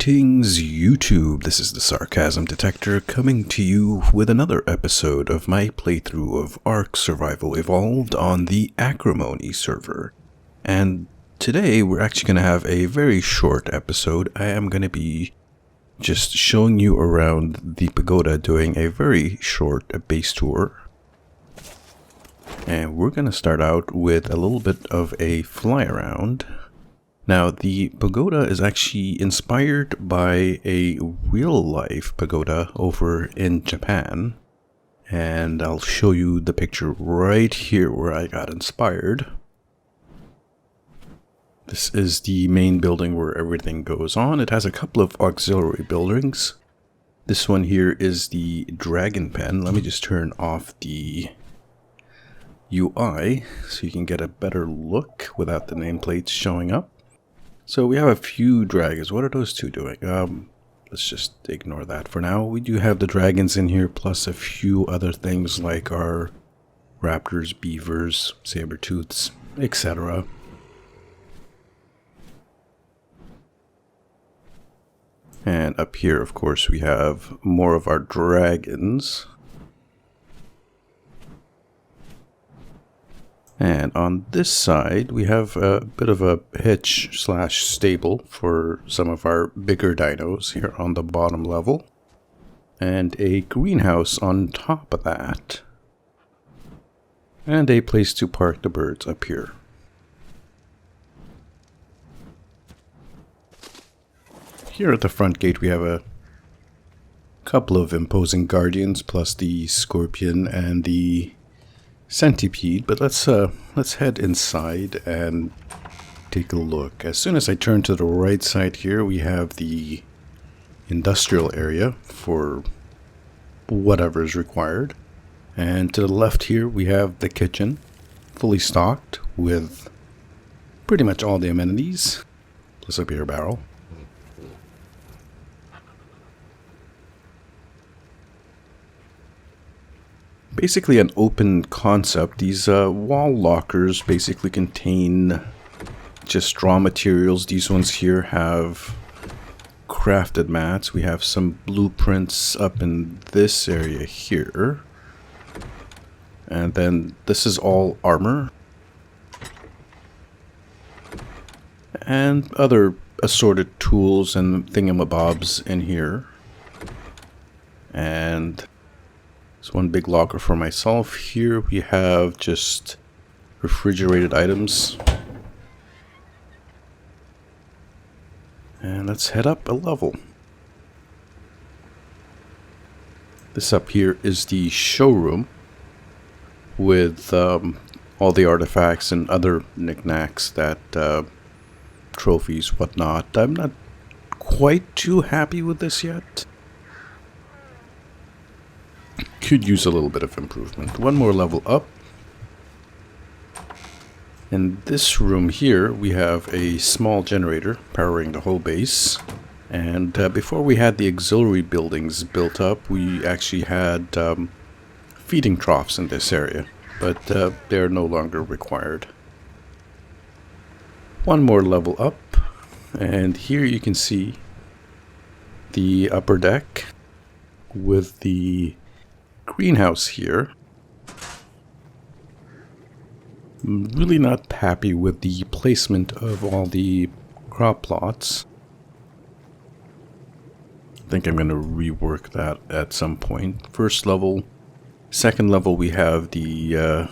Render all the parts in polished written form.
Greetings YouTube, this is the Sarcasm Detector coming to you with another episode of my playthrough of Ark Survival Evolved on the Acrimony server. And today we're actually going to have a very short episode. I am going to be just showing you around the Pagoda, doing a very short base tour. And we're going to start out with a little bit of a fly around. Now, the pagoda is actually inspired by a real-life pagoda over in Japan. And I'll show you the picture right here where I got inspired. This is the main building where everything goes on. It has a couple of auxiliary buildings. This one here is the dragon pen. Let me just turn off the UI so you can get a better look without the nameplates showing up. So we have a few dragons. What are those two doing? Let's just ignore that for now. We do have the dragons in here, plus a few other things like our raptors, beavers, saber-tooths, etc. And up here, of course, we have more of our dragons. And on this side, we have a bit of a hitch slash stable for some of our bigger dinos here on the bottom level. And a greenhouse on top of that. And a place to park the birds up here. Here at the front gate, we have a couple of imposing guardians, plus the scorpion and the centipede, but let's head inside and take a look. As soon as I turn to the right side here, we have the industrial area for whatever is required. And to the left here, we have the kitchen, fully stocked with pretty much all the amenities, plus a beer barrel. Basically an open concept. These wall lockers basically contain just raw materials. These ones here have crafted mats. We have some blueprints up in this area here. And then this is all armor. And other assorted tools and thingamabobs in here. And one big locker for myself. Here we have just refrigerated items. And let's head up a level. This up here is the showroom with all the artifacts and other knickknacks that trophies, whatnot. I'm not quite too happy with this yet. Could use a little bit of improvement. One more level up. In this room here, we have a small generator powering the whole base. And before we had the auxiliary buildings built up, we actually had feeding troughs in this area. But they're no longer required. One more level up. And here you can see the upper deck with the greenhouse here. I'm really not happy with the placement of all the crop plots. I think I'm going to rework that at some point. First level. Second level, we have the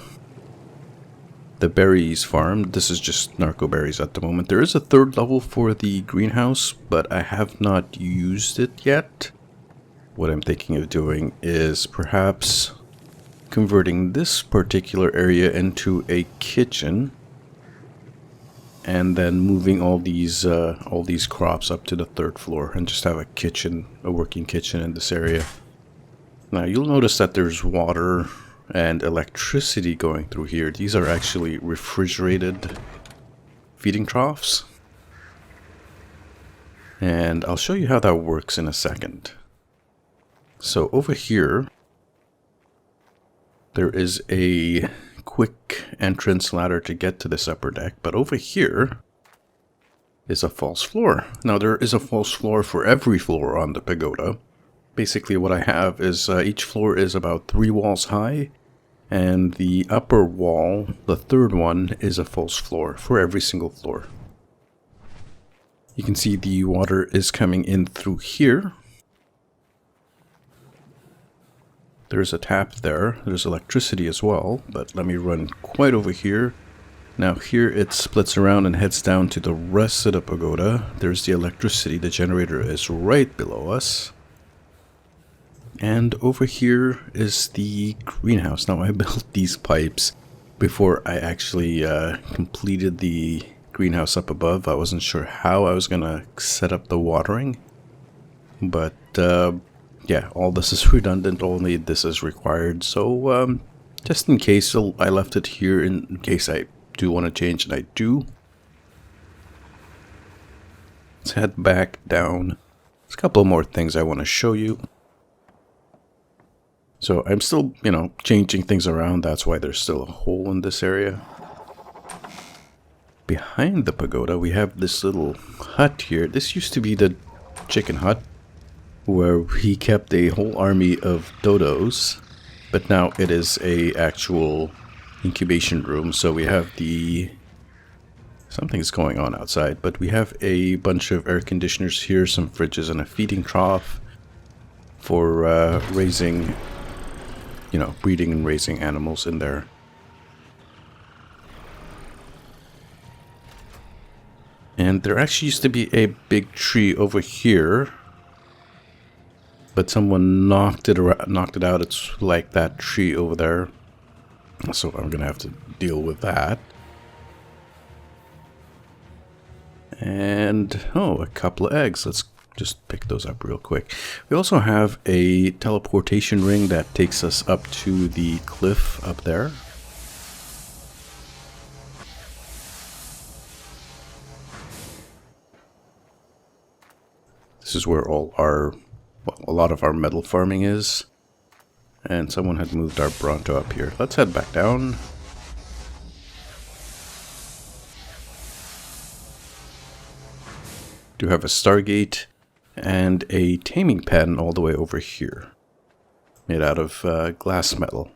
berries farm. This is just narco berries at the moment. There is a third level for the greenhouse, but I have not used it yet. What I'm thinking of doing is perhaps converting this particular area into a kitchen, and then moving all these crops up to the third floor and just have a working kitchen in this area. Now you'll notice that there's water and electricity going through here. These are actually refrigerated feeding troughs, and I'll show you how that works in a second. So over here, there is a quick entrance ladder to get to this upper deck, but over here, is a false floor. Now there is a false floor for every floor on the pagoda. Basically what I have is each floor is about 3 walls high, and the upper wall, the third one, is a false floor for every single floor. You can see the water is coming in through here. There's a tap there. There's electricity as well, but let me run quite over here. Now here it splits around and heads down to the rest of the pagoda. There's the electricity. The generator is right below us. And over here is the greenhouse. Now I built these pipes before I actually completed the greenhouse up above. I wasn't sure how I was gonna set up the watering, but yeah, all this is redundant, only this is required. So just in case, I left it here in case I do want to change, and I do. Let's head back down. There's a couple more things I want to show you. So I'm still, you know, changing things around. That's why there's still a hole in this area. Behind the pagoda, we have this little hut here. This used to be the chicken hut, where he kept a whole army of dodos, but now it is a actual incubation room. So we have something's going on outside, but we have a bunch of air conditioners here, some fridges, and a feeding trough for raising, you know, breeding and raising animals in there. And there actually used to be a big tree over here, but someone knocked it out. It's like that tree over there. So I'm gonna have to deal with that. And oh, a couple of eggs. Let's just pick those up real quick. We also have a teleportation ring that takes us up to the cliff up there. This is where all our, well, a lot of our metal farming is. And someone had moved our Bronto up here. Let's head back down. Do have a Stargate and a taming pen all the way over here, made out of glass metal.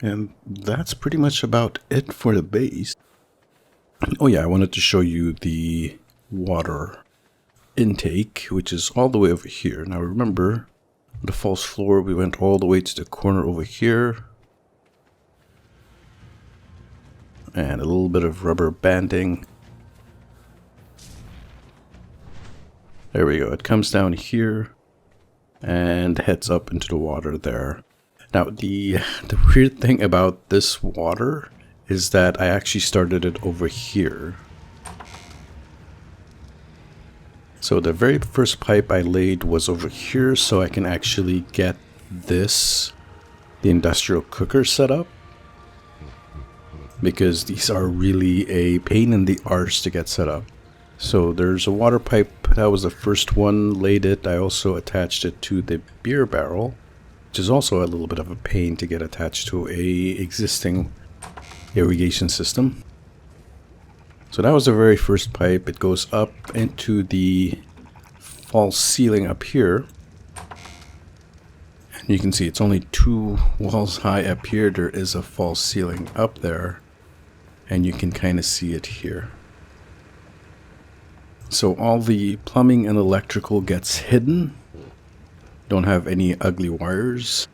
And that's pretty much about it for the base. Oh yeah, I wanted to show you the water intake, which is all the way over here. Now remember, the false floor, we went all the way to the corner over here. And a little bit of rubber banding. There we go. It comes down here and heads up into the water there. Now, the weird thing about this water is that I actually started it over here. So the very first pipe I laid was over here, so I can actually get the industrial cooker set up. Because these are really a pain in the arse to get set up. So there's a water pipe, that was the first one, laid it. I also attached it to the beer barrel, which is also a little bit of a pain to get attached to a existing irrigation system. So that was the very first pipe. It goes up into the false ceiling up here. And you can see it's only 2 walls high up here. There is a false ceiling up there. And you can kind of see it here. So all the plumbing and electrical gets hidden. Don't have any ugly wires.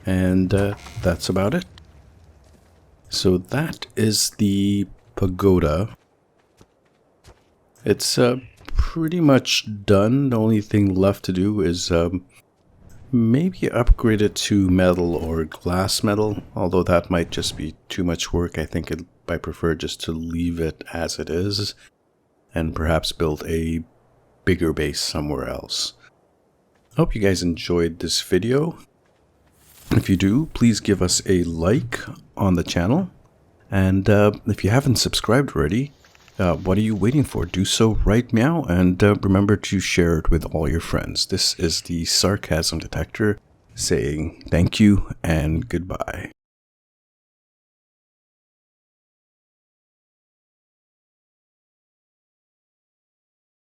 And that's about it. So that is the pagoda. It's pretty much done. The only thing left to do is maybe upgrade it to metal or glass metal, although that might just be too much work. I think I prefer just to leave it as it is and perhaps build a bigger base somewhere else. I hope you guys enjoyed this video. If you do, please give us a like on the channel. And if you haven't subscribed already, what are you waiting for? Do so right meow, and remember to share it with all your friends. This is the Sarcasm Detector, saying thank you and goodbye.